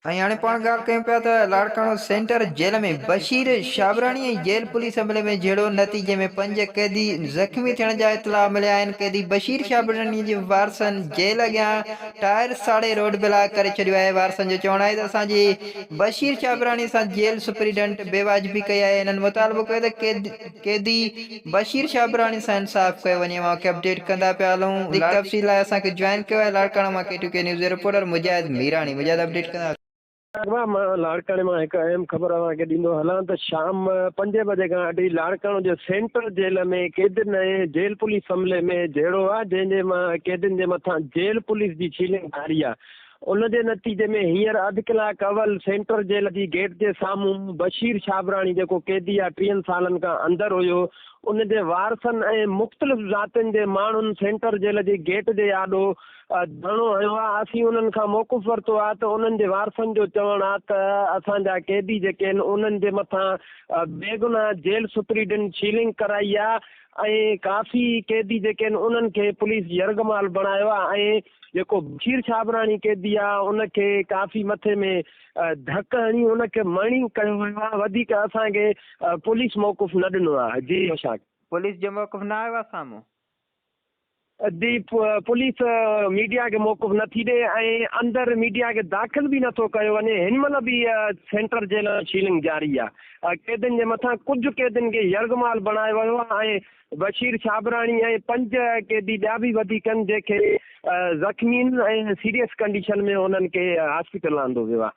हाणे पाण ॻाल्हि कयूं पिया त लाड़काणो सेंटर जेल में बशीर शाबराणी ऐं जेल पुलिस अमले में जहिड़ो नतीजे में 5 कैदी ज़ख़्मी थियण जा इतला मिलिया आहिनि। कैदी बशीर शाबराणी जे वारसनि जेल अॻियां टायर साड़े रोड ब्लॉक करे छॾियो आहे। वारसनि जो चवणु आहे त असांजी बशीर शाबराणी सां जेल सुप्रीडेंट बेवाजिबी कई आहे। इन्हनि मुतालबो कयो त कैदी बशीर शाबराणी सां इंसाफ़ कयो वञे। मौक़े अपडेट कंदा पिया हलूं। तफ़सील लाइ असांखे जॉइन कयो आहे लाड़काणो मां K2K न्यूज़ जो रिपोर्टर मुजाहिद मीराणी। मुजाहिद अपडेट कंदा। मां लाड़काणे मां हिकु अहम ख़बर तव्हांखे ॾींदो हलां त शाम 5 बजे खां वठी लाड़काणो जे सेंट्रल जेल में कैदिन ऐं जेल पुलिस हमले में जहिड़ो आहे जंहिंजे मां कैदिन जे मथां जेल पुलिस जी छीलिंग जारी आहे। उन जे नतीजे में हींअर अधु कलाक अवल सेंट्रल जेल जी गेट जे साम्हूं बशीर शाबराणी जेको कैदी आहे 30 सालनि खां अंदरि हुयो, उन जे वारसनि ऐं मुख़्तलिफ़ ज़ातियुनि जे माण्हुनि सेंट्रल जेल जी गेट जे आॾो धरणो हयो आहे। असीं उन्हनि खां मौक़ुफ़ वरितो आहे त उन्हनि जे वारसनि जो चवणु आहे त असांजा कैदी जेके आहिनि उन्हनि जे मथां बेगुनाह जेल सुप्रीडेंट छीलिंग कराई आहे ऐं काफ़ी कैदी जेके आहिनि उन्हनि खे पुलिस यरगमाल बणायो आहे ऐं जेको बशीर शाबराणी कैदी आहे उनखे काफ़ी मथे में धक हणी उनखे मणी कयो वियो आहे। वधीक असांखे पुलिस मौक़ुफ़ न ॾिनो आहे। जी अशाक पुलिस जो मौक़ुफ़ न आयो आहे साम्हूं जी पुलिस मीडिया खे मौक़ुफ़ नथी ॾे ऐं अंदरि मीडिया खे दाख़िल बि नथो कयो वञे। हिन महिल बि सेंट्रल जेल शीलिंग जारी आहे। कैदियुनि जे मथां कुझु कैदियुनि खे यरगमाल बणायो वियो आहे ऐं बशीर शाबराणी ऐं 5 कैदी ॿिया बि वधीक आहिनि जेके ज़ख़्मी ऐं सीरियस कंडीशन में उन्हनि खे हॉस्पिटल आंदो वियो आहे।